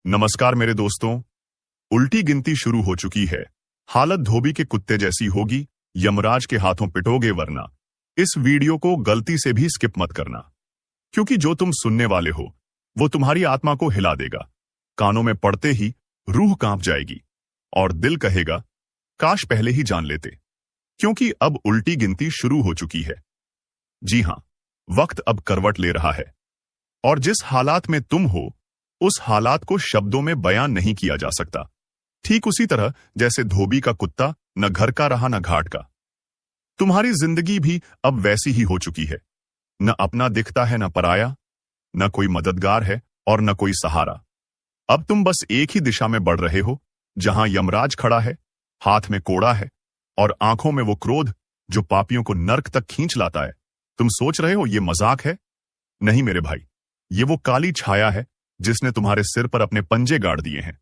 नमस्कार मेरे दोस्तों। उल्टी गिनती शुरू हो चुकी है। हालत धोबी के कुत्ते जैसी होगी। यमराज के हाथों पिटोगे वरना। इस वीडियो को गलती से भी स्किप मत करना, क्योंकि जो तुम सुनने वाले हो वो तुम्हारी आत्मा को हिला देगा। कानों में पड़ते ही रूह कांप जाएगी और दिल कहेगा काश पहले ही जान लेते, क्योंकि अब उल्टी गिनती शुरू हो चुकी है। जी हां, वक्त अब करवट ले रहा है और जिस हालात में तुम हो उस हालात को शब्दों में बयान नहीं किया जा सकता। ठीक उसी तरह जैसे धोबी का कुत्ता न घर का रहा न घाट का। तुम्हारी जिंदगी भी अब वैसी ही हो चुकी है। न अपना दिखता है न पराया, न कोई मददगार है और न कोई सहारा। अब तुम बस एक ही दिशा में बढ़ रहे हो, जहां यमराज खड़ा है, हाथ में कोड़ा है और आंखों में वो क्रोध जो पापियों को नर्क तक खींच लाता है। तुम सोच रहे हो ये मजाक है? नहीं मेरे भाई, ये वो काली छाया है जिसने तुम्हारे सिर पर अपने पंजे गाड़ दिए हैं।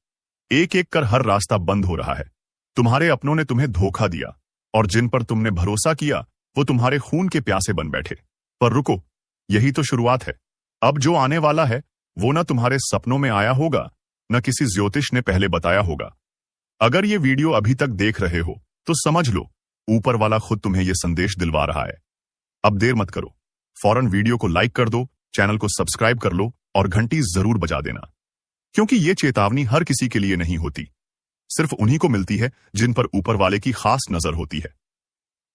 एक एक कर हर रास्ता बंद हो रहा है। तुम्हारे अपनों ने तुम्हें धोखा दिया और जिन पर तुमने भरोसा किया वो तुम्हारे खून के प्यासे बन बैठे। पर रुको, यही तो शुरुआत है। अब जो आने वाला है वो न तुम्हारे सपनों में आया होगा, न किसी ज्योतिष ने पहले बताया होगा। अगर ये वीडियो अभी तक देख रहे हो तो समझ लो, ऊपर वाला खुद तुम्हें यह संदेश दिलवा रहा है। अब देर मत करो, फौरन वीडियो को लाइक कर दो, चैनल को सब्सक्राइब कर लो और घंटी जरूर बजा देना, क्योंकि ये चेतावनी हर किसी के लिए नहीं होती। सिर्फ उन्हीं को मिलती है जिन पर ऊपर वाले की खास नजर होती है।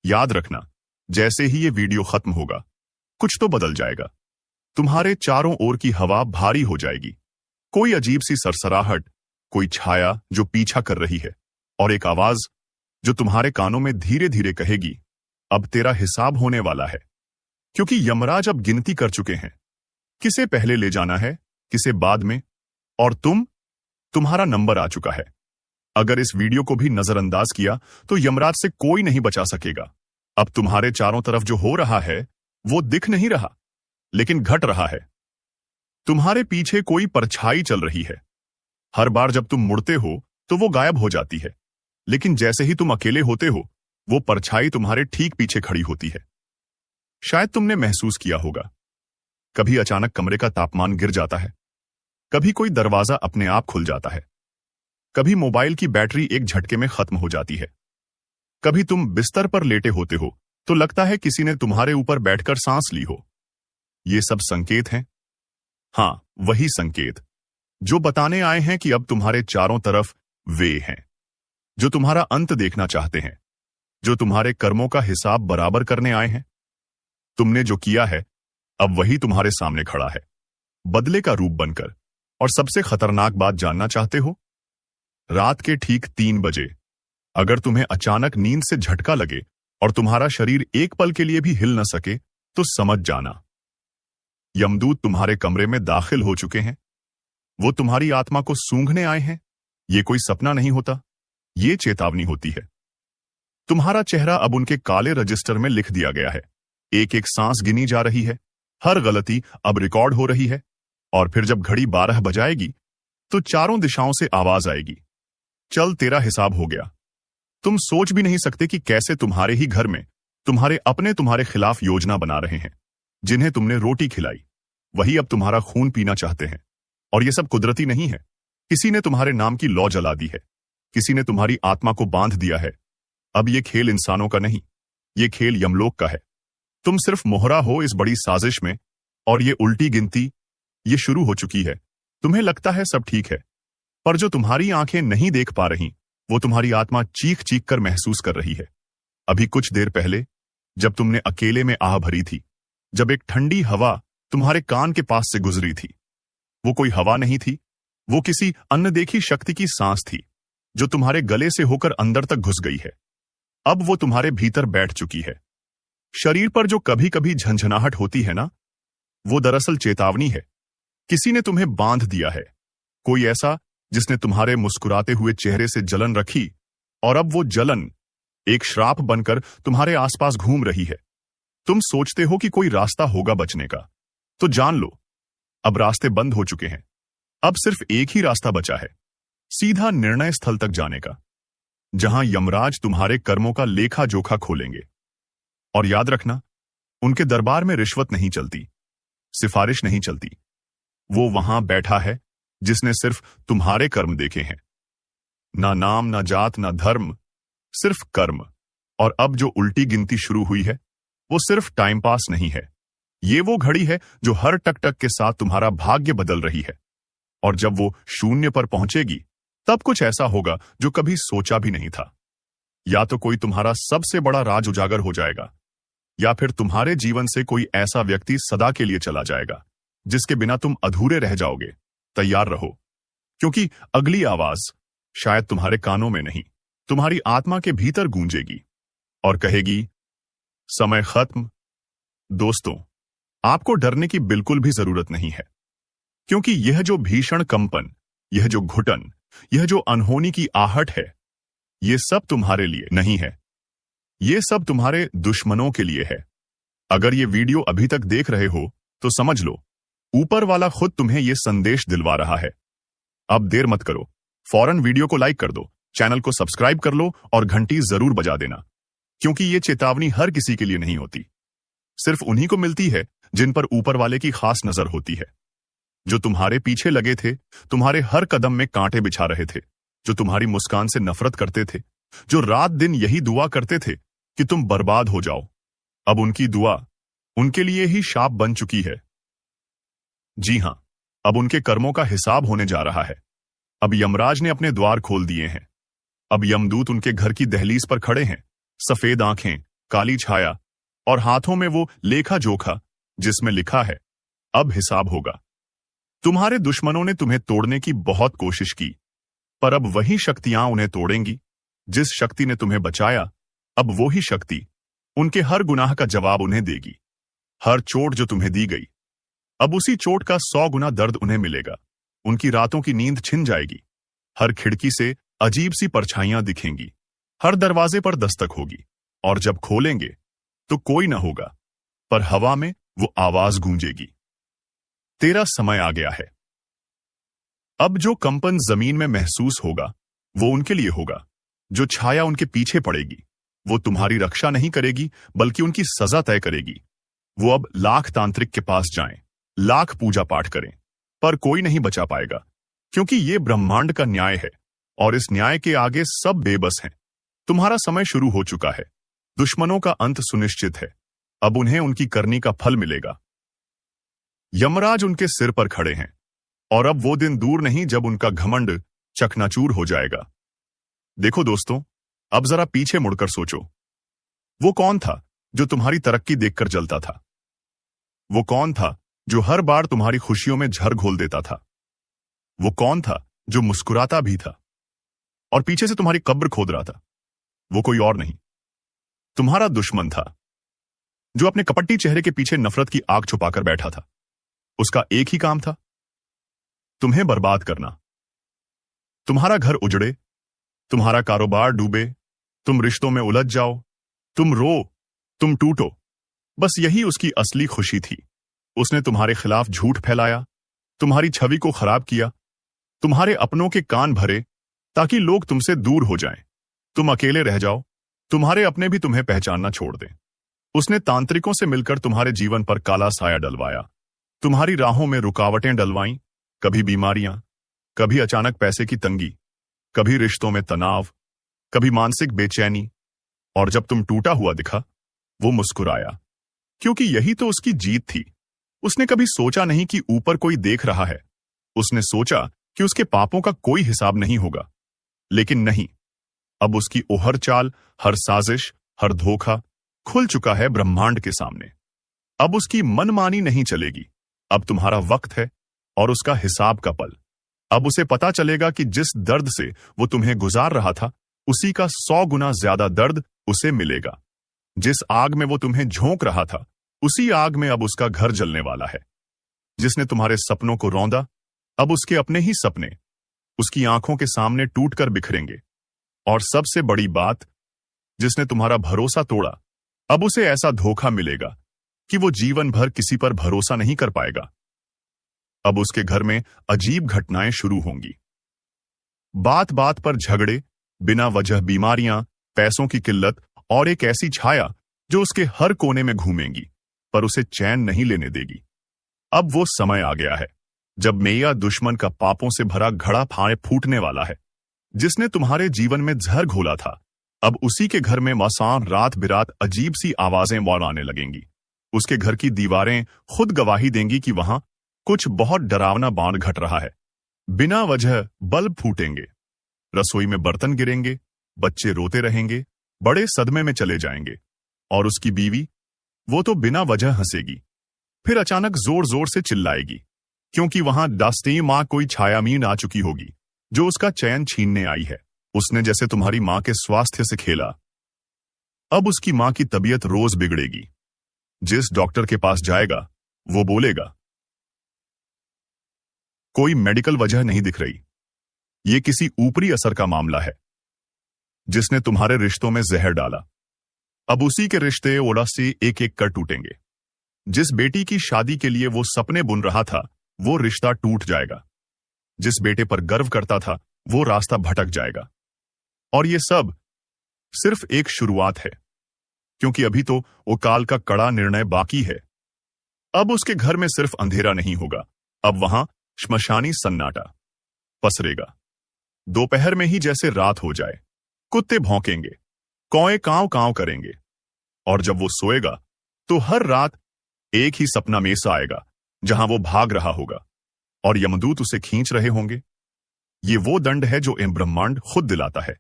याद रखना, जैसे ही ये वीडियो खत्म होगा कुछ तो बदल जाएगा। तुम्हारे चारों ओर की हवा भारी हो जाएगी। कोई अजीब सी सरसराहट, कोई छाया जो पीछा कर रही है और एक आवाज जो तुम्हारे कानों में धीरे धीरे कहेगी अब तेरा हिसाब होने वाला है। क्योंकि यमराज अब गिनती कर चुके हैं, किसे पहले ले जाना है, किसे बाद में, और तुम्हारा नंबर आ चुका है। अगर इस वीडियो को भी नजरअंदाज किया तो यमराज से कोई नहीं बचा सकेगा। अब तुम्हारे चारों तरफ जो हो रहा है वो दिख नहीं रहा, लेकिन घट रहा है। तुम्हारे पीछे कोई परछाई चल रही है। हर बार जब तुम मुड़ते हो तो वो गायब हो जाती है, लेकिन जैसे ही तुम अकेले होते हो वो परछाई तुम्हारे ठीक पीछे खड़ी होती है। शायद तुमने महसूस किया होगा, कभी अचानक कमरे का तापमान गिर जाता है, कभी कोई दरवाजा अपने आप खुल जाता है, कभी मोबाइल की बैटरी एक झटके में खत्म हो जाती है, कभी तुम बिस्तर पर लेटे होते हो तो लगता है किसी ने तुम्हारे ऊपर बैठकर सांस ली हो। ये सब संकेत हैं। हां, वही संकेत जो बताने आए हैं कि अब तुम्हारे चारों तरफ वे हैं जो तुम्हारा अंत देखना चाहते हैं, जो तुम्हारे कर्मों का हिसाब बराबर करने आए हैं। तुमने जो किया है अब वही तुम्हारे सामने खड़ा है, बदले का रूप बनकर। और सबसे खतरनाक बात जानना चाहते हो? रात के ठीक 3 बजे अगर तुम्हें अचानक नींद से झटका लगे और तुम्हारा शरीर एक पल के लिए भी हिल न सके तो समझ जाना यमदूत तुम्हारे कमरे में दाखिल हो चुके हैं। वो तुम्हारी आत्मा को सूंघने आए हैं। ये कोई सपना नहीं होता, ये चेतावनी होती है। तुम्हारा चेहरा अब उनके काले रजिस्टर में लिख दिया गया है। एक एक सांस गिनी जा रही है, हर गलती अब रिकॉर्ड हो रही है। और फिर जब घड़ी 12 बजाएगी तो चारों दिशाओं से आवाज आएगी, चल तेरा हिसाब हो गया। तुम सोच भी नहीं सकते कि कैसे तुम्हारे ही घर में तुम्हारे अपने तुम्हारे खिलाफ योजना बना रहे हैं। जिन्हें तुमने रोटी खिलाई वही अब तुम्हारा खून पीना चाहते हैं। और यह सब कुदरती नहीं है। किसी ने तुम्हारे नाम की लौ जला दी है, किसी ने तुम्हारी आत्मा को बांध दिया है। अब यह खेल इंसानों का नहीं, यह खेल यमलोक का है। तुम सिर्फ मोहरा हो इस बड़ी साजिश में, और ये उल्टी गिनती ये शुरू हो चुकी है। तुम्हें लगता है सब ठीक है, पर जो तुम्हारी आंखें नहीं देख पा रही वो तुम्हारी आत्मा चीख चीख कर महसूस कर रही है। अभी कुछ देर पहले जब तुमने अकेले में आह भरी थी, जब एक ठंडी हवा तुम्हारे कान के पास से गुजरी थी, वो कोई हवा नहीं थी, वो किसी अनदेखी शक्ति की सांस थी जो तुम्हारे गले से होकर अंदर तक घुस गई है। अब वो तुम्हारे भीतर बैठ चुकी है। शरीर पर जो कभी कभी झंझनाहट होती है ना, वो दरअसल चेतावनी है। किसी ने तुम्हें बांध दिया है, कोई ऐसा जिसने तुम्हारे मुस्कुराते हुए चेहरे से जलन रखी, और अब वो जलन एक श्राप बनकर तुम्हारे आसपास घूम रही है। तुम सोचते हो कि कोई रास्ता होगा बचने का, तो जान लो अब रास्ते बंद हो चुके हैं। अब सिर्फ एक ही रास्ता बचा है, सीधा निर्णय स्थल तक जाने का, जहां यमराज तुम्हारे कर्मों का लेखा जोखा खोलेंगे। और याद रखना, उनके दरबार में रिश्वत नहीं चलती, सिफारिश नहीं चलती। वो वहां बैठा है जिसने सिर्फ तुम्हारे कर्म देखे हैं, ना नाम, ना जात, ना धर्म, सिर्फ कर्म। और अब जो उल्टी गिनती शुरू हुई है वो सिर्फ टाइम पास नहीं है, ये वो घड़ी है जो हर टक टक के साथ तुम्हारा भाग्य बदल रही है। और जब वो शून्य पर पहुंचेगी तब कुछ ऐसा होगा जो कभी सोचा भी नहीं था। या तो कोई तुम्हारा सबसे बड़ा राज उजागर हो जाएगा, या फिर तुम्हारे जीवन से कोई ऐसा व्यक्ति सदा के लिए चला जाएगा जिसके बिना तुम अधूरे रह जाओगे। तैयार रहो, क्योंकि अगली आवाज शायद तुम्हारे कानों में नहीं, तुम्हारी आत्मा के भीतर गूंजेगी और कहेगी, समय खत्म। दोस्तों, आपको डरने की बिल्कुल भी जरूरत नहीं है, क्योंकि यह जो भीषण कंपन, यह जो घुटन, यह जो अनहोनी की आहट है, ये सब तुम्हारे लिए नहीं है, ये सब तुम्हारे दुश्मनों के लिए है। अगर ये वीडियो अभी तक देख रहे हो तो समझ लो, ऊपर वाला खुद तुम्हें ये संदेश दिलवा रहा है। अब देर मत करो, फौरन वीडियो को लाइक कर दो, चैनल को सब्सक्राइब कर लो और घंटी जरूर बजा देना, क्योंकि ये चेतावनी हर किसी के लिए नहीं होती, सिर्फ उन्हीं को मिलती है जिन पर ऊपर वाले की खास नजर होती है। जो तुम्हारे पीछे लगे थे, तुम्हारे हर कदम में कांटे बिछा रहे थे, जो तुम्हारी मुस्कान से नफरत करते थे, जो रात दिन यही दुआ करते थे कि तुम बर्बाद हो जाओ, अब उनकी दुआ उनके लिए ही शाप बन चुकी है। जी हां, अब उनके कर्मों का हिसाब होने जा रहा है। अब यमराज ने अपने द्वार खोल दिए हैं। अब यमदूत उनके घर की दहलीज पर खड़े हैं, सफेद आंखें, काली छाया और हाथों में वो लेखा जोखा जिसमें लिखा है, अब हिसाब होगा। तुम्हारे दुश्मनों ने तुम्हें तोड़ने की बहुत कोशिश की, पर अब वही शक्तियां उन्हें तोड़ेंगी। जिस शक्ति ने तुम्हें बचाया, अब वो ही शक्ति उनके हर गुनाह का जवाब उन्हें देगी। हर चोट जो तुम्हें दी गई, अब उसी चोट का 100 गुना दर्द उन्हें मिलेगा। उनकी रातों की नींद छिन जाएगी। हर खिड़की से अजीब सी परछाइयां दिखेंगी, हर दरवाजे पर दस्तक होगी, और जब खोलेंगे तो कोई न होगा, पर हवा में वो आवाज गूंजेगी, तेरा समय आ गया है। अब जो कंपन जमीन में महसूस होगा वो उनके लिए होगा। जो छाया उनके पीछे पड़ेगी वो तुम्हारी रक्षा नहीं करेगी, बल्कि उनकी सजा तय करेगी। वो अब लाख तांत्रिक के पास जाएं, लाख पूजा पाठ करें, पर कोई नहीं बचा पाएगा, क्योंकि ये ब्रह्मांड का न्याय है और इस न्याय के आगे सब बेबस हैं। तुम्हारा समय शुरू हो चुका है। दुश्मनों का अंत सुनिश्चित है। अब उन्हें उनकी करनी का फल मिलेगा। यमराज उनके सिर पर खड़े हैं, और अब वो दिन दूर नहीं जब उनका घमंड चकनाचूर हो जाएगा। देखो दोस्तों, अब जरा पीछे मुड़कर सोचो, वो कौन था जो तुम्हारी तरक्की देखकर जलता था? वो कौन था जो हर बार तुम्हारी खुशियों में झर घोल देता था? वो कौन था जो मुस्कुराता भी था और पीछे से तुम्हारी कब्र खोद रहा था? वो कोई और नहीं, तुम्हारा दुश्मन था, जो अपने कपटी चेहरे के पीछे नफरत की आग छुपाकर बैठा था। उसका एक ही काम था, तुम्हें बर्बाद करना। तुम्हारा घर उजड़े, तुम्हारा कारोबार डूबे, तुम रिश्तों में उलझ जाओ, तुम रो, तुम टूटो, बस यही उसकी असली खुशी थी। उसने तुम्हारे खिलाफ झूठ फैलाया, तुम्हारी छवि को खराब किया, तुम्हारे अपनों के कान भरे ताकि लोग तुमसे दूर हो जाएं, तुम अकेले रह जाओ, तुम्हारे अपने भी तुम्हें पहचानना छोड़ दें। उसने तांत्रिकों से मिलकर तुम्हारे जीवन पर काला साया डलवाया, तुम्हारी राहों में रुकावटें डलवाईं, कभी बीमारियां, कभी अचानक पैसे की तंगी, कभी रिश्तों में तनाव, कभी मानसिक बेचैनी। और जब तुम टूटा हुआ दिखा, वो मुस्कुराया, क्योंकि यही तो उसकी जीत थी। उसने कभी सोचा नहीं कि ऊपर कोई देख रहा है। उसने सोचा कि उसके पापों का कोई हिसाब नहीं होगा, लेकिन नहीं, अब उसकी ओहर चाल, हर साजिश, हर धोखा खुल चुका है ब्रह्मांड के सामने। अब उसकी मनमानी नहीं चलेगी। अब तुम्हारा वक्त है और उसका हिसाब का पल। अब उसे पता चलेगा कि जिस दर्द से वो तुम्हें गुजार रहा था, उसी का 100 गुना ज्यादा दर्द उसे मिलेगा। जिस आग में वो तुम्हें झोंक रहा था, उसी आग में अब उसका घर जलने वाला है। जिसने तुम्हारे सपनों को रौंदा, अब उसके अपने ही सपने उसकी आंखों के सामने टूटकर बिखरेंगे। और सबसे बड़ी बात, जिसने तुम्हारा भरोसा तोड़ा, अब उसे ऐसा धोखा मिलेगा कि वो जीवन भर किसी पर भरोसा नहीं कर पाएगा। अब उसके घर में अजीब घटनाएं शुरू होंगी। बात बात पर झगड़े, बिना वजह बीमारियां, पैसों की किल्लत और एक ऐसी छाया जो उसके हर कोने में घूमेंगी, पर उसे चैन नहीं लेने देगी। अब वो समय आ गया है जब मैया दुश्मन का पापों से भरा घड़ा फाड़े फूटने वाला है, जिसने तुम्हारे जीवन में जहर घोला था, अब उसी के घर में मसान रात बिरात अजीब सी आवाजें और आने लगेंगी। उसके घर की दीवारें खुद गवाही देंगी कि वहां कुछ बहुत डरावना बांध घट रहा है। बिना वजह बल्ब फूटेंगे, रसोई में बर्तन गिरेंगे, बच्चे रोते रहेंगे, बड़े सदमे में चले जाएंगे, और उसकी बीवी, वो तो बिना वजह हंसेगी, फिर अचानक जोर जोर से चिल्लाएगी, क्योंकि वहां दास्ती मां कोई छायामीन आ चुकी होगी जो उसका चैन छीनने आई है। उसने जैसे तुम्हारी मां के स्वास्थ्य से खेला। अब उसकी मां की तबीयत रोज बिगड़ेगी। जिस डॉक्टर के पास जाएगा वो बोलेगा, कोई मेडिकल वजह नहीं दिख रही, ये किसी ऊपरी असर का मामला है जिसने तुम्हारे रिश्तों में जहर डाला। अब उसी के रिश्ते ओला से एक एक कर टूटेंगे। जिस बेटी की शादी के लिए वो सपने बुन रहा था, वो रिश्ता टूट जाएगा। जिस बेटे पर गर्व करता था, वो रास्ता भटक जाएगा। और ये सब सिर्फ एक शुरुआत है, क्योंकि अभी तो वो काल का कड़ा निर्णय बाकी है। अब उसके घर में सिर्फ अंधेरा नहीं होगा, अब वहां श्मशानी सन्नाटा पसरेगा। दोपहर में ही जैसे रात हो जाए, कुत्ते भौंकेंगे, कौए कांव कांव करेंगे, और जब वो सोएगा तो हर रात एक ही सपना में सा आएगा जहां वो भाग रहा होगा और यमदूत उसे खींच रहे होंगे। ये वो दंड है जो ब्रह्मांड खुद दिलाता है,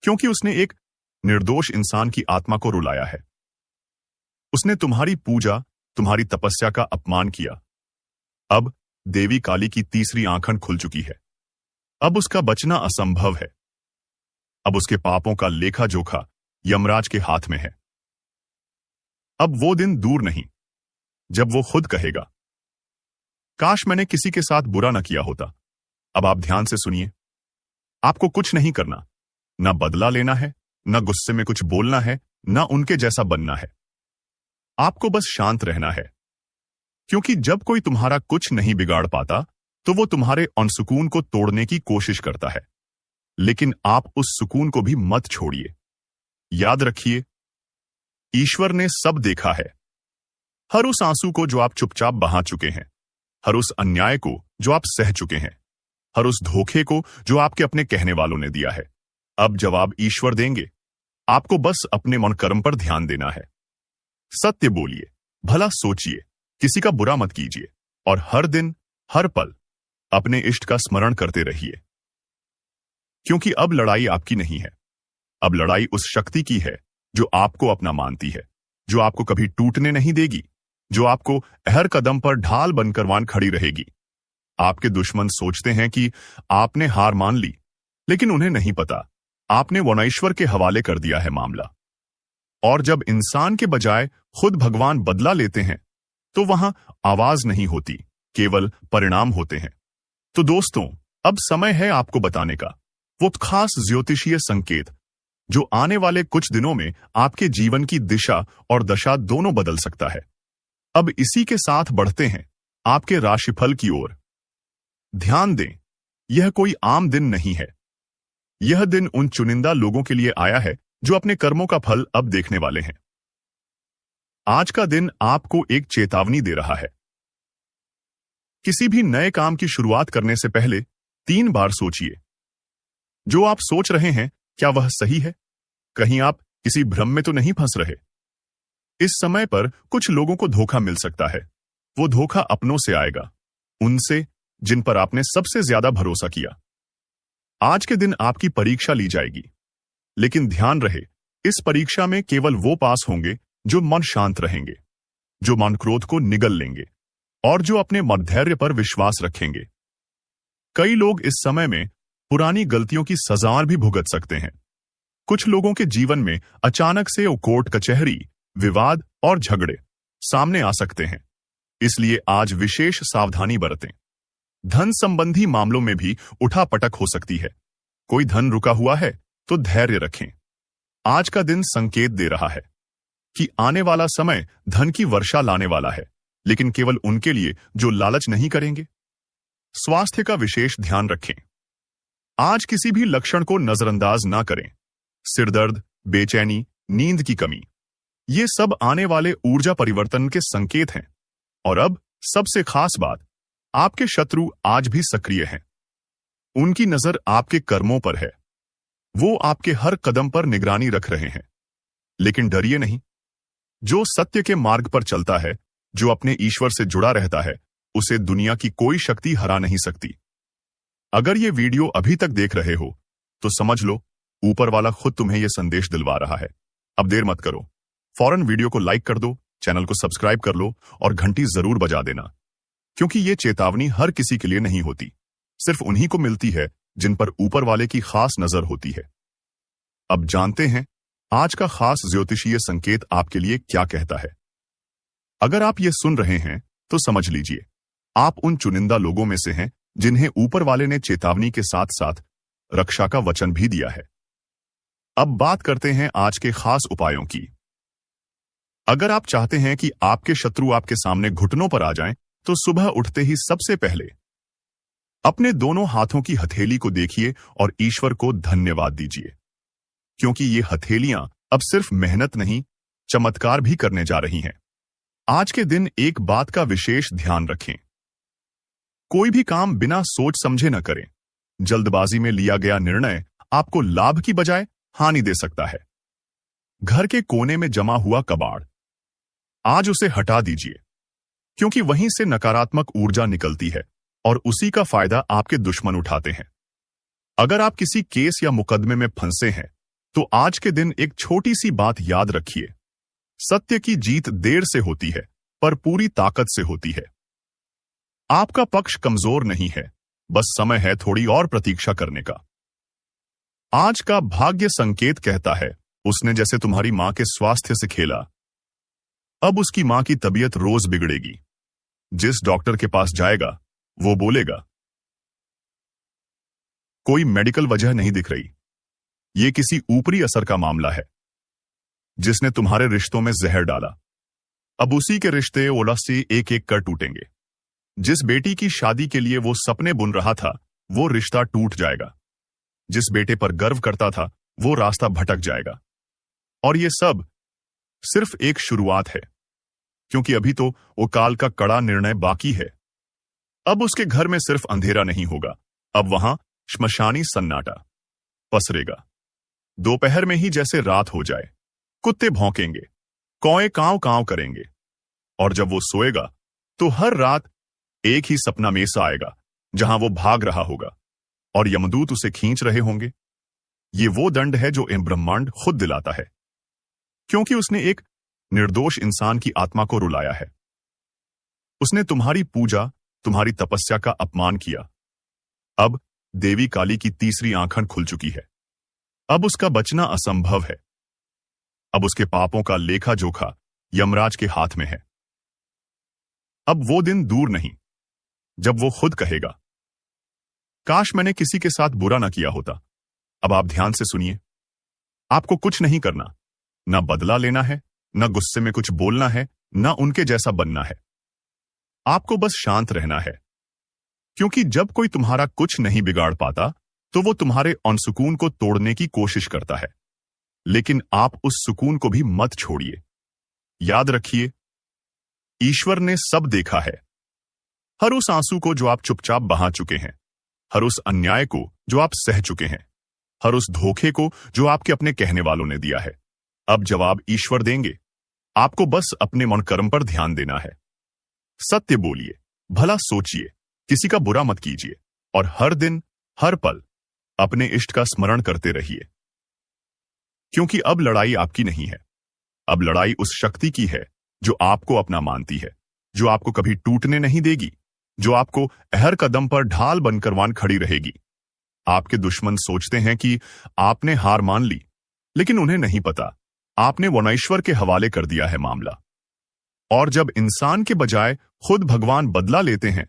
क्योंकि उसने एक निर्दोष इंसान की आत्मा को रुलाया है। उसने तुम्हारी पूजा, तुम्हारी तपस्या का अपमान किया। अब देवी काली की तीसरी आंखन खुल चुकी है। अब उसका बचना असंभव है। अब उसके पापों का लेखा जोखा यमराज के हाथ में है। अब वो दिन दूर नहीं जब वो खुद कहेगा, काश मैंने किसी के साथ बुरा न किया होता। अब आप ध्यान से सुनिए। आपको कुछ नहीं करना, ना बदला लेना है, ना गुस्से में कुछ बोलना है, ना उनके जैसा बनना है। आपको बस शांत रहना है, क्योंकि जब कोई तुम्हारा कुछ नहीं बिगाड़ पाता तो वो तुम्हारे अनसुकून को तोड़ने की कोशिश करता है। लेकिन आप उस सुकून को भी मत छोड़िए। याद रखिए, ईश्वर ने सब देखा है। हर उस आंसू को जो आप चुपचाप बहा चुके हैं, हर उस अन्याय को जो आप सह चुके हैं, हर उस धोखे को जो आपके अपने कहने वालों ने दिया है। अब जवाब ईश्वर देंगे। आपको बस अपने मन कर्म पर ध्यान देना है। सत्य बोलिए, भला सोचिए, किसी का बुरा मत कीजिए, और हर दिन हर पल अपने इष्ट का स्मरण करते रहिए। क्योंकि अब लड़ाई आपकी नहीं है, अब लड़ाई उस शक्ति की है जो आपको अपना मानती है, जो आपको कभी टूटने नहीं देगी, जो आपको हर कदम पर ढाल बनकर वान खड़ी रहेगी। आपके दुश्मन सोचते हैं कि आपने हार मान ली, लेकिन उन्हें नहीं पता आपने वनईश्वर के हवाले कर दिया है मामला। और जब इंसान के बजाय खुद भगवान बदला लेते हैं तो वहां आवाज नहीं होती, केवल परिणाम होते हैं। तो दोस्तों, अब समय है आपको बताने का वो खास ज्योतिषीय संकेत जो आने वाले कुछ दिनों में आपके जीवन की दिशा और दशा दोनों बदल सकता है। अब इसी के साथ बढ़ते हैं आपके राशिफल की ओर। ध्यान दें, यह कोई आम दिन नहीं है। यह दिन उन चुनिंदा लोगों के लिए आया है जो अपने कर्मों का फल अब देखने वाले हैं। आज का दिन आपको एक चेतावनी दे रहा है। किसी भी नए काम की शुरुआत करने से पहले 3 बार सोचिए। जो आप सोच रहे हैं, क्या वह सही है? कहीं आप किसी भ्रम में तो नहीं फंस रहे? इस समय पर कुछ लोगों को धोखा मिल सकता है। वो धोखा अपनों से आएगा, उनसे जिन पर आपने सबसे ज्यादा भरोसा किया। आज के दिन आपकी परीक्षा ली जाएगी, लेकिन ध्यान रहे, इस परीक्षा में केवल वो पास होंगे जो मन शांत रहेंगे, जो मन क्रोध को निगल लेंगे और जो अपने मधैर्य पर विश्वास रखेंगे। कई लोग इस समय में पुरानी गलतियों की सजा भी भुगत सकते हैं। कुछ लोगों के जीवन में अचानक से कोर्ट कचहरी, विवाद और झगड़े सामने आ सकते हैं, इसलिए आज विशेष सावधानी बरतें। धन संबंधी मामलों में भी उठापटक हो सकती है। कोई धन रुका हुआ है तो धैर्य रखें। आज का दिन संकेत दे रहा है कि आने वाला समय धन की वर्षा लाने वाला है, लेकिन केवल उनके लिए जो लालच नहीं करेंगे। स्वास्थ्य का विशेष ध्यान रखें। आज किसी भी लक्षण को नजरअंदाज ना करें। सिरदर्द, बेचैनी, नींद की कमी, ये सब आने वाले ऊर्जा परिवर्तन के संकेत हैं। और अब सबसे खास बात, आपके शत्रु आज भी सक्रिय हैं। उनकी नजर आपके कर्मों पर है। वो आपके हर कदम पर निगरानी रख रहे हैं। लेकिन डरिए नहीं। जो सत्य के मार्ग पर चलता है, जो अपने ईश्वर से जुड़ा रहता है, उसे दुनिया की कोई शक्ति हरा नहीं सकती। अगर ये वीडियो अभी तक देख रहे हो, तो समझ लो ऊपर वाला खुद तुम्हें यह संदेश दिलवा रहा है। अब देर मत करो, फौरन वीडियो को लाइक कर दो, चैनल को सब्सक्राइब कर लो और घंटी जरूर बजा देना, क्योंकि ये चेतावनी हर किसी के लिए नहीं होती, सिर्फ उन्हीं को मिलती है जिन पर ऊपर वाले की खास नजर होती है। अब जानते हैं आज का खास ज्योतिषीय संकेत आपके लिए क्या कहता है। अगर आप ये सुन रहे हैं तो समझ लीजिए आप उन चुनिंदा लोगों में से हैं जिन्हें ऊपर वाले ने चेतावनी के साथ साथ रक्षा का वचन भी दिया है। अब बात करते हैं आज के खास उपायों की। अगर आप चाहते हैं कि आपके शत्रु आपके सामने घुटनों पर आ जाएं, तो सुबह उठते ही सबसे पहले अपने दोनों हाथों की हथेली को देखिए और ईश्वर को धन्यवाद दीजिए, क्योंकि ये हथेलियां अब सिर्फ मेहनत नहीं, चमत्कार भी करने जा रही हैं। आज के दिन एक बात का विशेष ध्यान रखें। कोई भी काम बिना सोच समझे न करें। जल्दबाजी में लिया गया निर्णय आपको लाभ की बजाय हानि दे सकता है। घर के कोने में जमा हुआ कबाड़, आज उसे हटा दीजिए, क्योंकि वहीं से नकारात्मक ऊर्जा निकलती है और उसी का फायदा आपके दुश्मन उठाते हैं। अगर आप किसी केस या मुकदमे में फंसे हैं, तो आज के दिन एक छोटी सी बात याद रखिए। सत्य की जीत देर से होती है, पर पूरी ताकत से होती है। आपका पक्ष कमजोर नहीं है, बस समय है थोड़ी और प्रतीक्षा करने का। आज का भाग्य संकेत कहता है, उसने जैसे तुम्हारी मां के स्वास्थ्य से खेला, अब उसकी मां की तबीयत रोज बिगड़ेगी। जिस डॉक्टर के पास जाएगा वो बोलेगा, कोई मेडिकल वजह नहीं दिख रही, ये किसी ऊपरी असर का मामला है जिसने तुम्हारे रिश्तों में जहर डाला। अब उसी के रिश्ते ओला से एक एक कर टूटेंगे। जिस बेटी की शादी के लिए वो सपने बुन रहा था, वो रिश्ता टूट जाएगा। जिस बेटे पर गर्व करता था, वो रास्ता भटक जाएगा। और ये सब सिर्फ एक शुरुआत है, क्योंकि अभी तो वो काल का कड़ा निर्णय बाकी है। अब उसके घर में सिर्फ अंधेरा नहीं होगा, अब वहां श्मशानी सन्नाटा पसरेगा। दोपहर में ही जैसे रात हो जाए, कुत्ते भौंकेंगे, कौए कांव कांव करेंगे, और जब वो सोएगा तो हर रात एक ही सपना में सा आएगा जहां वो भाग रहा होगा और यमदूत उसे खींच रहे होंगे। ये वो दंड है जो ब्रह्मांड खुद दिलाता है, क्योंकि उसने एक निर्दोष इंसान की आत्मा को रुलाया है। उसने तुम्हारी पूजा, तुम्हारी तपस्या का अपमान किया। अब देवी काली की तीसरी आंखन खुल चुकी है। अब उसका बचना असंभव है। अब उसके पापों का लेखा जोखा यमराज के हाथ में है। अब वो दिन दूर नहीं जब वो खुद कहेगा, काश मैंने किसी के साथ बुरा ना किया होता। अब आप ध्यान से सुनिए। आपको कुछ नहीं करना, ना बदला लेना है, ना गुस्से में कुछ बोलना है, ना उनके जैसा बनना है। आपको बस शांत रहना है, क्योंकि जब कोई तुम्हारा कुछ नहीं बिगाड़ पाता, तो वो तुम्हारे अनसुकून को तोड़ने की कोशिश करता है। लेकिन आप उस सुकून को भी मत छोड़िए। याद रखिए, ईश्वर ने सब देखा है। हर उस आंसू को जो आप चुपचाप बहा चुके हैं, हर उस अन्याय को जो आप सह चुके हैं, हर उस धोखे को जो आपके अपने कहने वालों ने दिया है। अब जवाब ईश्वर देंगे। आपको बस अपने मन कर्म पर ध्यान देना है। सत्य बोलिए, भला सोचिए, किसी का बुरा मत कीजिए, और हर दिन हर पल अपने इष्ट का स्मरण करते रहिए। क्योंकि अब लड़ाई आपकी नहीं है, अब लड़ाई उस शक्ति की है जो आपको अपना मानती है, जो आपको कभी टूटने नहीं देगी, जो आपको हर कदम पर ढाल बनकर वान खड़ी रहेगी। आपके दुश्मन सोचते हैं कि आपने हार मान ली, लेकिन उन्हें नहीं पता आपने वनईश्वर के हवाले कर दिया है मामला। और जब इंसान के बजाय खुद भगवान बदला लेते हैं,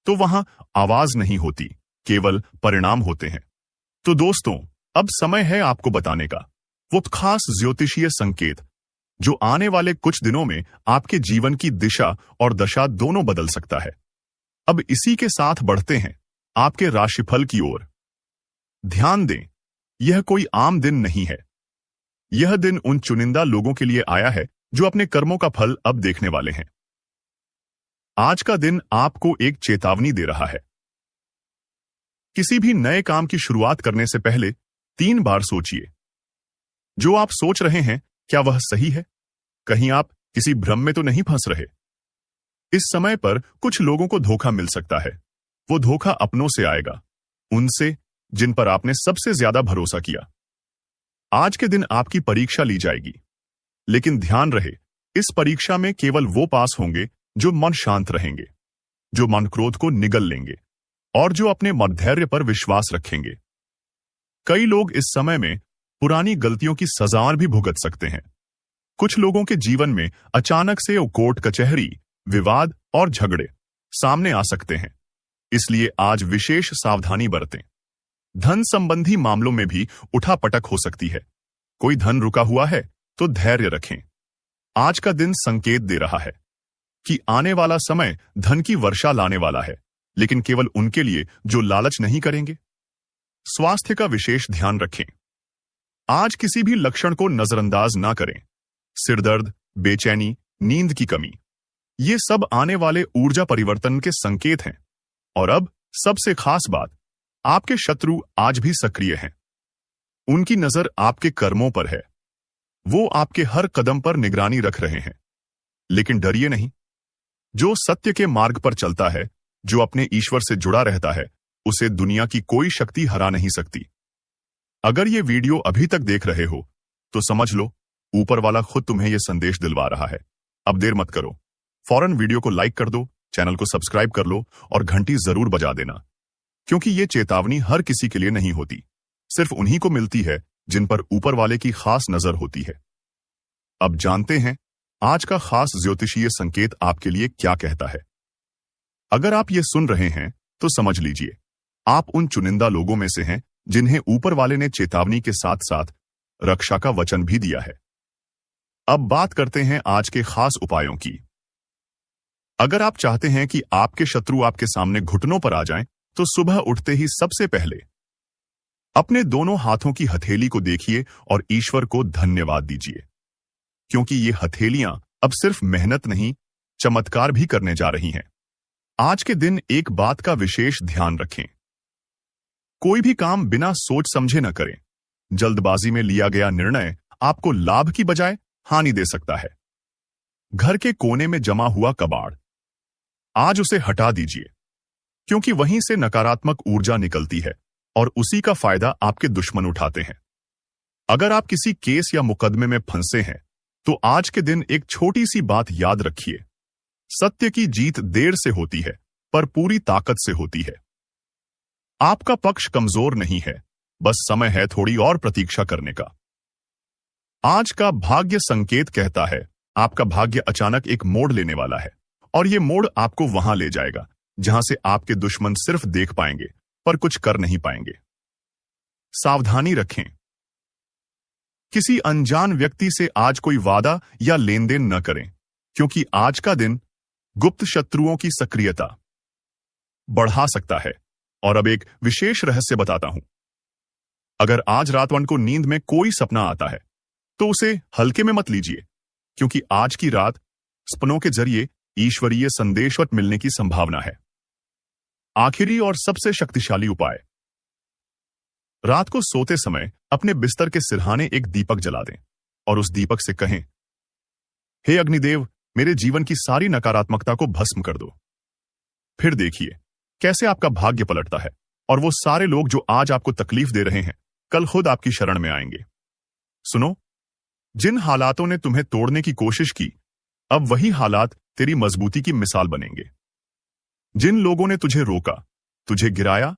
तो वहां आवाज नहीं होती, केवल परिणाम होते हैं। तो दोस्तों, अब समय है आपको बताने का वो खास ज्योतिषीय संकेत जो आने वाले कुछ दिनों में आपके जीवन की दिशा और दशा दोनों बदल सकता है। अब इसी के साथ बढ़ते हैं आपके राशिफल की ओर। ध्यान दें, यह कोई आम दिन नहीं है। यह दिन उन चुनिंदा लोगों के लिए आया है जो अपने कर्मों का फल अब देखने वाले हैं। आज का दिन आपको एक चेतावनी दे रहा है। किसी भी नए काम की शुरुआत करने से पहले 3 बार सोचिए। जो आप सोच रहे हैं, क्या वह सही है? कहीं आप किसी भ्रम में तो नहीं फंस रहे? इस समय पर कुछ लोगों को धोखा मिल सकता है। वो धोखा अपनों से आएगा, उनसे जिन पर आपने सबसे ज्यादा भरोसा किया। आज के दिन आपकी परीक्षा ली जाएगी, लेकिन ध्यान रहे, इस परीक्षा में केवल वो पास होंगे जो मन शांत रहेंगे, जो मन क्रोध को निगल लेंगे और जो अपने मधैर्य पर विश्वास रखेंगे। कई लोग इस समय में पुरानी गलतियों की सजाएं भी भुगत सकते हैं। कुछ लोगों के जीवन में अचानक से कोर्ट कचहरी, विवाद और झगड़े सामने आ सकते हैं, इसलिए आज विशेष सावधानी बरतें। धन संबंधी मामलों में भी उठापटक हो सकती है। कोई धन रुका हुआ है तो धैर्य रखें। आज का दिन संकेत दे रहा है कि आने वाला समय धन की वर्षा लाने वाला है, लेकिन केवल उनके लिए जो लालच नहीं करेंगे। स्वास्थ्य का विशेष ध्यान रखें। आज किसी भी लक्षण को नजरअंदाज ना करें। सिरदर्द, बेचैनी, नींद की कमी, ये सब आने वाले ऊर्जा परिवर्तन के संकेत हैं। और अब सबसे खास बात, आपके शत्रु आज भी सक्रिय हैं। उनकी नजर आपके कर्मों पर है। वो आपके हर कदम पर निगरानी रख रहे हैं। लेकिन डरिए नहीं। जो सत्य के मार्ग पर चलता है, जो अपने ईश्वर से जुड़ा रहता है, उसे दुनिया की कोई शक्ति हरा नहीं सकती। अगर ये वीडियो अभी तक देख रहे हो तो समझ लो, ऊपर वाला खुद तुम्हें यह संदेश दिलवा रहा है। अब देर मत करो, फौरन वीडियो को लाइक कर दो, चैनल को सब्सक्राइब कर लो और घंटी जरूर बजा देना, क्योंकि ये चेतावनी हर किसी के लिए नहीं होती। सिर्फ उन्हीं को मिलती है जिन पर ऊपर वाले की खास नजर होती है। अब जानते हैं आज का खास ज्योतिषीय संकेत आपके लिए क्या कहता है। अगर आप ये सुन रहे हैं तो समझ लीजिए, आप उन चुनिंदा लोगों में से हैं जिन्हें ऊपर वाले ने चेतावनी के साथ साथ रक्षा का वचन भी दिया है। अब बात करते हैं आज के खास उपायों की। अगर आप चाहते हैं कि आपके शत्रु आपके सामने घुटनों पर आ जाएं, तो सुबह उठते ही सबसे पहले अपने दोनों हाथों की हथेली को देखिए और ईश्वर को धन्यवाद दीजिए, क्योंकि ये हथेलियां अब सिर्फ मेहनत नहीं, चमत्कार भी करने जा रही हैं। आज के दिन एक बात का विशेष ध्यान रखें। कोई भी काम बिना सोच समझे न करें। जल्दबाजी में लिया गया निर्णय आपको लाभ की बजाय हानि दे सकता है। घर के कोने में जमा हुआ कबाड़, आज उसे हटा दीजिए, क्योंकि वहीं से नकारात्मक ऊर्जा निकलती है और उसी का फायदा आपके दुश्मन उठाते हैं। अगर आप किसी केस या मुकदमे में फंसे हैं, तो आज के दिन एक छोटी सी बात याद रखिए। सत्य की जीत देर से होती है, पर पूरी ताकत से होती है। आपका पक्ष कमजोर नहीं है, बस समय है थोड़ी और प्रतीक्षा करने का। आज का भाग्य संकेत कहता है, आपका भाग्य अचानक एक मोड़ लेने वाला है, और यह मोड़ आपको वहां ले जाएगा जहां से आपके दुश्मन सिर्फ देख पाएंगे पर कुछ कर नहीं पाएंगे। सावधानी रखें। किसी अनजान व्यक्ति से आज कोई वादा या लेन देन न करें, क्योंकि आज का दिन गुप्त शत्रुओं की सक्रियता बढ़ा सकता है। और अब एक विशेष रहस्य बताता हूं। अगर आज रातवन को नींद में कोई सपना आता है, तो उसे हल्के में मत लीजिए, क्योंकि आज की रात सपनों के जरिए ईश्वरीय संदेश मिलने की संभावना है। आखिरी और सबसे शक्तिशाली उपाय, रात को सोते समय अपने बिस्तर के सिरहाने एक दीपक जला दें और उस दीपक से कहें, हे अग्निदेव, मेरे जीवन की सारी नकारात्मकता को भस्म कर दो। फिर देखिए कैसे आपका भाग्य पलटता है और वो सारे लोग जो आज आपको तकलीफ दे रहे हैं, कल खुद आपकी शरण में आएंगे। सुनो, जिन हालातों ने तुम्हें तोड़ने की कोशिश की, अब वही हालात तेरी मजबूती की मिसाल बनेंगे। जिन लोगों ने तुझे रोका, तुझे गिराया,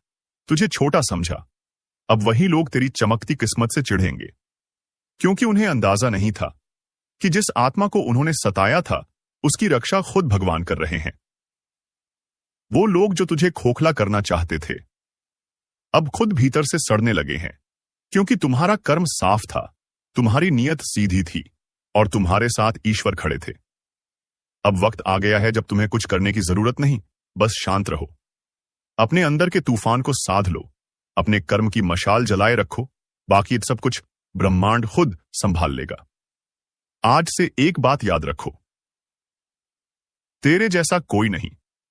तुझे छोटा समझा, अब वही लोग तेरी चमकती किस्मत से चिढ़ेंगे, क्योंकि उन्हें अंदाजा नहीं था कि जिस आत्मा को उन्होंने सताया था, उसकी रक्षा खुद भगवान कर रहे हैं। वो लोग जो तुझे खोखला करना चाहते थे, अब खुद भीतर से सड़ने लगे हैं, क्योंकि तुम्हारा कर्म साफ था, तुम्हारी नीयत सीधी थी और तुम्हारे साथ ईश्वर खड़े थे। अब वक्त आ गया है जब तुम्हें कुछ करने की जरूरत नहीं, बस शांत रहो। अपने अंदर के तूफान को साध लो, अपने कर्म की मशाल जलाए रखो, बाकी सब कुछ ब्रह्मांड खुद संभाल लेगा। आज से एक बात याद रखो, तेरे जैसा कोई नहीं,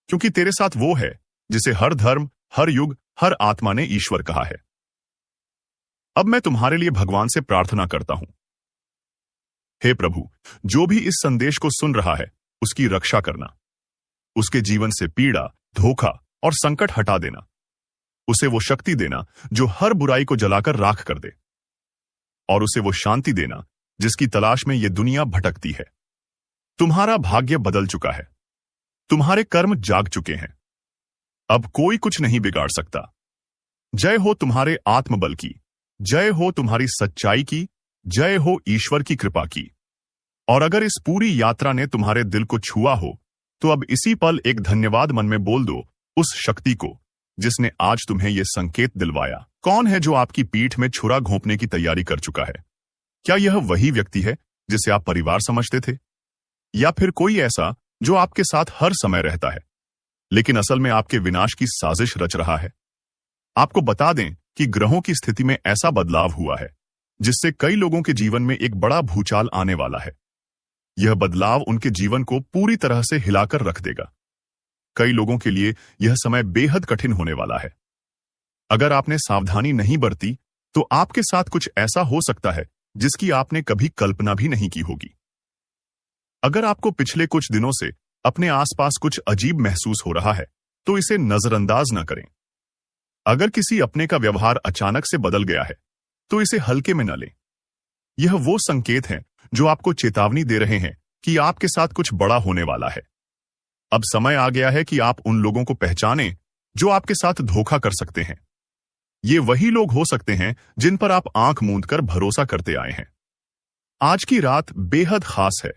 क्योंकि तेरे साथ वो है जिसे हर धर्म, हर युग, हर आत्मा ने ईश्वर कहा है। अब मैं तुम्हारे लिए भगवान से प्रार्थना करता हूं। हे प्रभु, जो भी इस संदेश को सुन रहा है उसकी रक्षा करना, उसके जीवन से पीड़ा, धोखा और संकट हटा देना, उसे वो शक्ति देना जो हर बुराई को जलाकर राख कर दे, और उसे वो शांति देना जिसकी तलाश में ये दुनिया भटकती है। तुम्हारा भाग्य बदल चुका है, तुम्हारे कर्म जाग चुके हैं, अब कोई कुछ नहीं बिगाड़ सकता। जय हो तुम्हारे आत्मबल की, जय हो तुम्हारी सच्चाई की, जय हो ईश्वर की कृपा की। और अगर इस पूरी यात्रा ने तुम्हारे दिल को छुआ हो तो अब इसी पल एक धन्यवाद मन में बोल दो उस शक्ति को जिसने आज तुम्हें यह संकेत दिलवाया। कौन है जो आपकी पीठ में छुरा घोंपने की तैयारी कर चुका है? क्या यह वही व्यक्ति है जिसे आप परिवार समझते थे, या फिर कोई ऐसा जो आपके साथ हर समय रहता है लेकिन असल में आपके विनाश की साजिश रच रहा है? आपको बता दें कि ग्रहों की स्थिति में ऐसा बदलाव हुआ है जिससे कई लोगों के जीवन में एक बड़ा भूचाल आने वाला है। यह बदलाव उनके जीवन को पूरी तरह से हिलाकर रख देगा। कई लोगों के लिए यह समय बेहद कठिन होने वाला है। अगर आपने सावधानी नहीं बरती तो आपके साथ कुछ ऐसा हो सकता है जिसकी आपने कभी कल्पना भी नहीं की होगी। अगर आपको पिछले कुछ दिनों से अपने आसपास कुछ अजीब महसूस हो रहा है तो इसे नजरअंदाज न करें। अगर किसी अपने का व्यवहार अचानक से बदल गया है तो इसे हल्के में न लें। यह वो संकेत हैं जो आपको चेतावनी दे रहे हैं कि आपके साथ कुछ बड़ा होने वाला है। अब समय आ गया है कि आप उन लोगों को पहचानें जो आपके साथ धोखा कर सकते हैं। ये वही लोग हो सकते हैं जिन पर आप आंख मूंदकर भरोसा करते आए हैं। आज की रात बेहद खास है।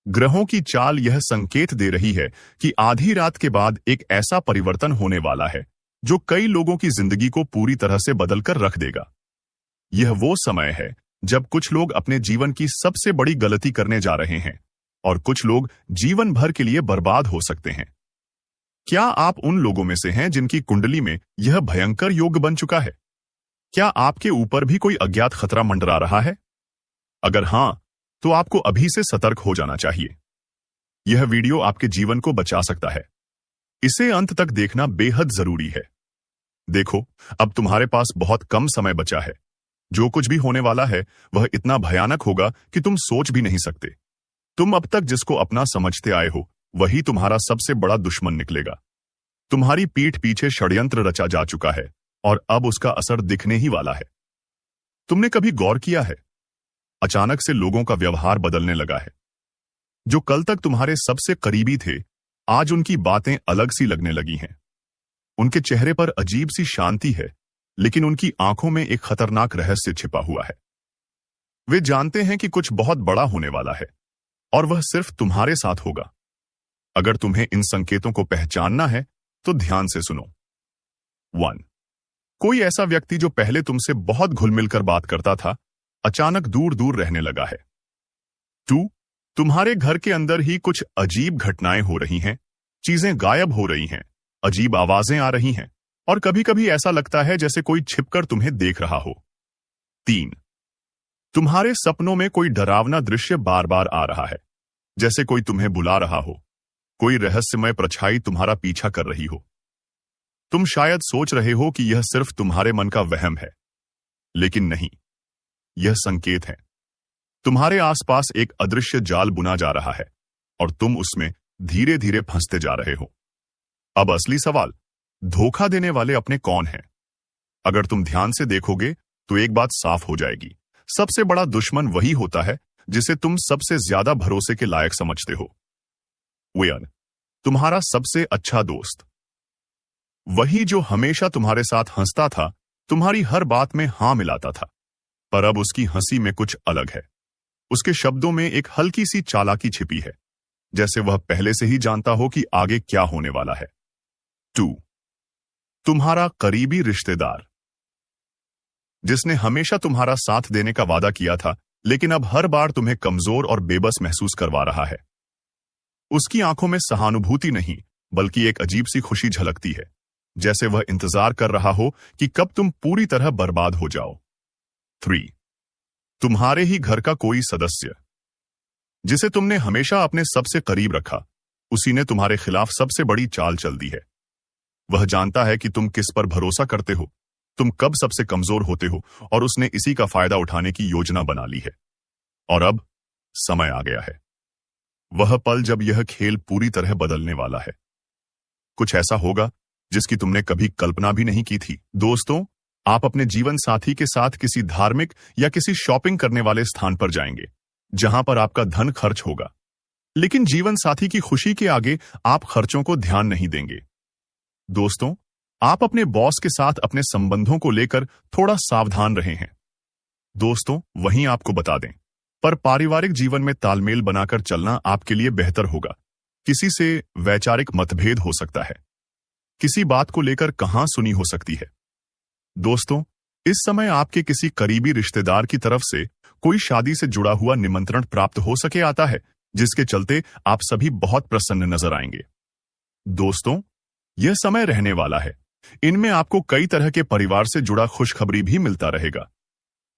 ग्रहों की चाल यह संकेत दे रही है कि आधी रात के बाद एक ऐसा परिवर्तन होने वाला है जो कई लोगों की जिंदगी को पूरी तरह से बदलकर रख देगा। यह वो समय है जब कुछ लोग अपने जीवन की सबसे बड़ी गलती करने जा रहे हैं और कुछ लोग जीवन भर के लिए बर्बाद हो सकते हैं। क्या आप उन लोगों में से हैं जिनकी कुंडली में यह भयंकर योग बन चुका है? क्या आपके ऊपर भी कोई अज्ञात खतरा मंडरा रहा है? अगर हां, तो आपको अभी से सतर्क हो जाना चाहिए। यह वीडियो आपके जीवन को बचा सकता है। इसे अंत तक देखना बेहद जरूरी है। देखो, अब तुम्हारे पास बहुत कम समय बचा है। जो कुछ भी होने वाला है वह इतना भयानक होगा कि तुम सोच भी नहीं सकते। तुम अब तक जिसको अपना समझते आए हो वही तुम्हारा सबसे बड़ा दुश्मन निकलेगा। तुम्हारी पीठ पीछे षड्यंत्र रचा जा चुका है और अब उसका असर दिखने ही वाला है। तुमने कभी गौर किया है, अचानक से लोगों का व्यवहार बदलने लगा है। जो कल तक तुम्हारे सबसे करीबी थे, आज उनकी बातें अलग सी लगने लगी हैं। उनके चेहरे पर अजीब सी शांति है, लेकिन उनकी आंखों में एक खतरनाक रहस्य छिपा हुआ है। वे जानते हैं कि कुछ बहुत बड़ा होने वाला है और वह सिर्फ तुम्हारे साथ होगा। अगर तुम्हें इन संकेतों को पहचानना है तो ध्यान से सुनो। 1. कोई ऐसा व्यक्ति जो पहले तुमसे बहुत घुल मिलकर बात करता था, अचानक दूर दूर रहने लगा है। 2. तुम्हारे घर के अंदर ही कुछ अजीब घटनाएं हो रही हैं, चीजें गायब हो रही हैं, अजीब आवाजें आ रही हैं और कभी कभी ऐसा लगता है जैसे कोई छिपकर तुम्हें देख रहा हो। 3. तुम्हारे सपनों में कोई डरावना दृश्य बार बार आ रहा है, जैसे कोई तुम्हें बुला रहा हो, कोई रहस्यमय परछाई तुम्हारा पीछा कर रही हो। तुम शायद सोच रहे हो कि यह सिर्फ तुम्हारे मन का वहम है, लेकिन नहीं, यह संकेत है। तुम्हारे आसपास एक अदृश्य जाल बुना जा रहा है और तुम उसमें धीरे धीरे फंसते जा रहे हो। अब असली सवाल, धोखा देने वाले अपने कौन हैं? अगर तुम ध्यान से देखोगे तो एक बात साफ हो जाएगी। सबसे बड़ा दुश्मन वही होता है जिसे तुम सबसे ज्यादा भरोसे के लायक समझते हो। वेयर, तुम्हारा सबसे अच्छा दोस्त, वही जो हमेशा तुम्हारे साथ हंसता था, तुम्हारी हर बात में हां मिलाता था, पर अब उसकी हंसी में कुछ अलग है। उसके शब्दों में एक हल्की सी चालाकी छिपी है, जैसे वह पहले से ही जानता हो कि आगे क्या होने वाला है। 2. तुम्हारा करीबी रिश्तेदार, जिसने हमेशा तुम्हारा साथ देने का वादा किया था, लेकिन अब हर बार तुम्हें कमजोर और बेबस महसूस करवा रहा है। उसकी आंखों में सहानुभूति नहीं, बल्कि एक अजीब सी खुशी झलकती है, जैसे वह इंतजार कर रहा हो कि कब तुम पूरी तरह बर्बाद हो जाओ। 3. तुम्हारे ही घर का कोई सदस्य, जिसे तुमने हमेशा अपने सबसे करीब रखा, उसी ने तुम्हारे खिलाफ सबसे बड़ी चाल चल दी है। वह जानता है कि तुम किस पर भरोसा करते हो, तुम कब सबसे कमजोर होते हो, और उसने इसी का फायदा उठाने की योजना बना ली है। और अब समय आ गया है, वह पल जब यह खेल पूरी तरह बदलने वाला है। कुछ ऐसा होगा जिसकी तुमने कभी कल्पना भी नहीं की थी। दोस्तों, आप अपने जीवन साथी के साथ किसी धार्मिक या किसी शॉपिंग करने वाले स्थान पर जाएंगे, जहां पर आपका धन खर्च होगा, लेकिन जीवन साथी की खुशी के आगे आप खर्चों को ध्यान नहीं देंगे। दोस्तों, आप अपने बॉस के साथ अपने संबंधों को लेकर थोड़ा सावधान रहे हैं। दोस्तों, वहीं आपको बता दें, पर पारिवारिक जीवन में तालमेल बनाकर चलना आपके लिए बेहतर होगा। किसी से वैचारिक मतभेद हो सकता है, किसी बात को लेकर कहां सुनी हो सकती है। दोस्तों, इस समय आपके किसी करीबी रिश्तेदार की तरफ से कोई शादी से जुड़ा हुआ निमंत्रण प्राप्त हो सके आता है, जिसके चलते आप सभी बहुत प्रसन्न नजर आएंगे। दोस्तों, यह समय रहने वाला है, इनमें आपको कई तरह के परिवार से जुड़ा खुशखबरी भी मिलता रहेगा।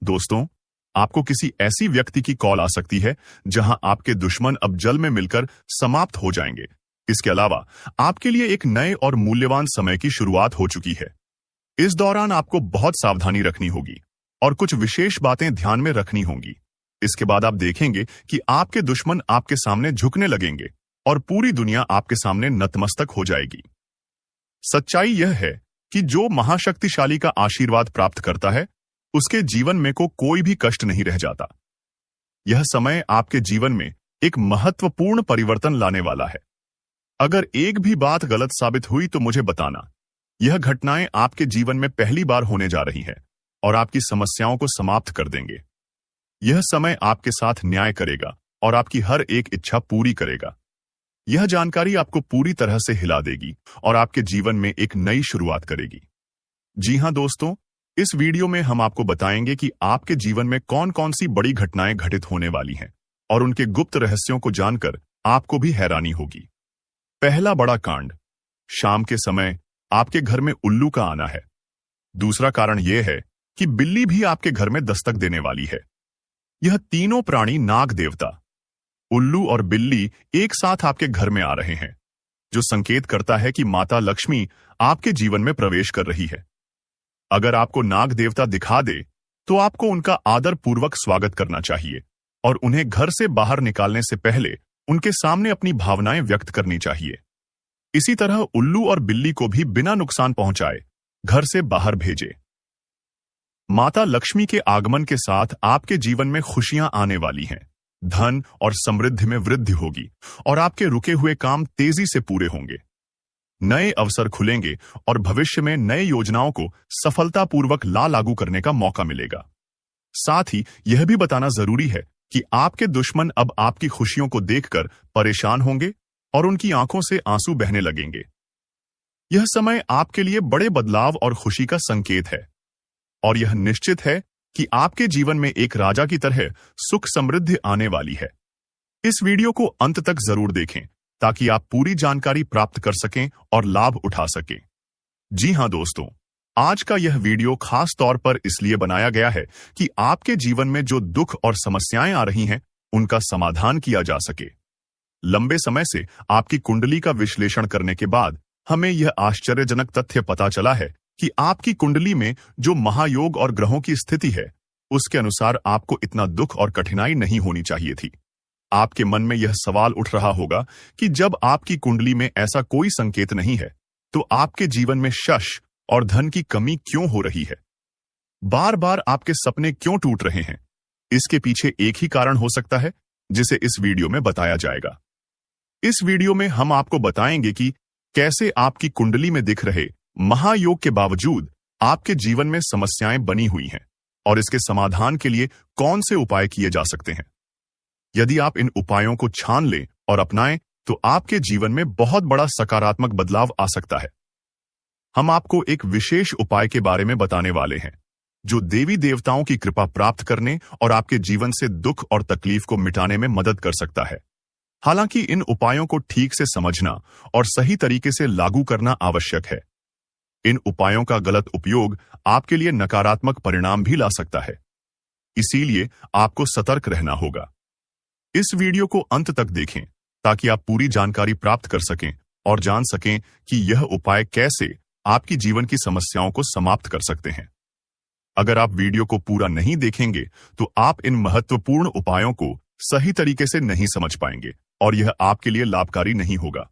दोस्तों, आपको किसी ऐसी व्यक्ति की कॉल आ सकती है जहां आपके दुश्मन अब जल में मिलकर समाप्त हो जाएंगे। इसके अलावा आपके लिए एक नए और मूल्यवान समय की शुरुआत हो चुकी है। इस दौरान आपको बहुत सावधानी रखनी होगी और कुछ विशेष बातें ध्यान में रखनी होंगी। इसके बाद आप देखेंगे कि आपके दुश्मन आपके सामने झुकने लगेंगे और पूरी दुनिया आपके सामने नतमस्तक हो जाएगी। सच्चाई यह है कि जो महाशक्तिशाली का आशीर्वाद प्राप्त करता है, उसके जीवन में को कोई भी कष्ट नहीं रह जाता। यह समय आपके जीवन में एक महत्वपूर्ण परिवर्तन लाने वाला है। अगर एक भी बात गलत साबित हुई तो मुझे बताना। यह घटनाएं आपके जीवन में पहली बार होने जा रही हैं और आपकी समस्याओं को समाप्त कर देंगे। यह समय आपके साथ न्याय करेगा और आपकी हर एक इच्छा पूरी करेगा। यह जानकारी आपको पूरी तरह से हिला देगी और आपके जीवन में एक नई शुरुआत करेगी। जी हां दोस्तों, इस वीडियो में हम आपको बताएंगे कि आपके जीवन में कौन कौन सी बड़ी घटनाएं घटित होने वाली हैं और उनके गुप्त रहस्यों को जानकर आपको भी हैरानी होगी। पहला बड़ा कांड, शाम के समय आपके घर में उल्लू का आना है। दूसरा कारण यह है कि बिल्ली भी आपके घर में दस्तक देने वाली है। यह तीनों प्राणी नाग देवता, उल्लू और बिल्ली एक साथ आपके घर में आ रहे हैं, जो संकेत करता है कि माता लक्ष्मी आपके जीवन में प्रवेश कर रही है। अगर आपको नाग देवता दिखा दे तो आपको उनका आदर पूर्वक स्वागत करना चाहिए और उन्हें घर से बाहर निकालने से पहले उनके सामने अपनी भावनाएं व्यक्त करनी चाहिए। इसी तरह उल्लू और बिल्ली को भी बिना नुकसान पहुंचाए घर से बाहर भेजे। माता लक्ष्मी के आगमन के साथ आपके जीवन में खुशियां आने वाली हैं, धन और समृद्धि में वृद्धि होगी और आपके रुके हुए काम तेजी से पूरे होंगे। नए अवसर खुलेंगे और भविष्य में नए योजनाओं को सफलतापूर्वक लागू करने का मौका मिलेगा। साथ ही यह भी बताना जरूरी है कि आपके दुश्मन अब आपकी खुशियों को देखकर परेशान होंगे और उनकी आंखों से आंसू बहने लगेंगे। यह समय आपके लिए बड़े बदलाव और खुशी का संकेत है और यह निश्चित है कि आपके जीवन में एक राजा की तरह सुख समृद्धि आने वाली है। इस वीडियो को अंत तक जरूर देखें ताकि आप पूरी जानकारी प्राप्त कर सकें और लाभ उठा सकें। जी हां दोस्तों, आज का यह वीडियो खास तौर पर इसलिए बनाया गया है कि आपके जीवन में जो दुख और समस्याएं आ रही हैं, उनका समाधान किया जा सके। लंबे समय से आपकी कुंडली का विश्लेषण करने के बाद हमें यह आश्चर्यजनक तथ्य पता चला है कि आपकी कुंडली में जो महायोग और ग्रहों की स्थिति है, उसके अनुसार आपको इतना दुख और कठिनाई नहीं होनी चाहिए थी। आपके मन में यह सवाल उठ रहा होगा कि जब आपकी कुंडली में ऐसा कोई संकेत नहीं है, तो आपके जीवन में यश और धन की कमी क्यों हो रही है? बार बार आपके सपने क्यों टूट रहे हैं? इसके पीछे एक ही कारण हो सकता है, जिसे इस वीडियो में बताया जाएगा। इस वीडियो में हम आपको बताएंगे कि कैसे आपकी कुंडली में दिख रहे महायोग के बावजूद आपके जीवन में समस्याएं बनी हुई हैं और इसके समाधान के लिए कौन से उपाय किए जा सकते हैं। यदि आप इन उपायों को छान लें और अपनाएं तो आपके जीवन में बहुत बड़ा सकारात्मक बदलाव आ सकता है। हम आपको एक विशेष उपाय के बारे में बताने वाले हैं, जो देवी देवताओं की कृपा प्राप्त करने और आपके जीवन से दुख और तकलीफ को मिटाने में मदद कर सकता है। हालांकि इन उपायों को ठीक से समझना और सही तरीके से लागू करना आवश्यक है। इन उपायों का गलत उपयोग आपके लिए नकारात्मक परिणाम भी ला सकता है, इसीलिए आपको सतर्क रहना होगा। इस वीडियो को अंत तक देखें ताकि आप पूरी जानकारी प्राप्त कर सकें और जान सकें कि यह उपाय कैसे आपकी जीवन की समस्याओं को समाप्त कर सकते हैं। अगर आप वीडियो को पूरा नहीं देखेंगे तो आप इन महत्वपूर्ण उपायों को सही तरीके से नहीं समझ पाएंगे और यह आपके लिए लाभकारी नहीं होगा।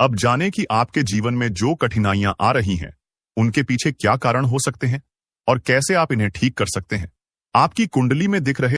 अब जानें कि आपके जीवन में जो कठिनाइयां आ रही हैं, उनके पीछे क्या कारण हो सकते हैं और कैसे आप इन्हें ठीक कर सकते हैं। आपकी कुंडली में दिख रहे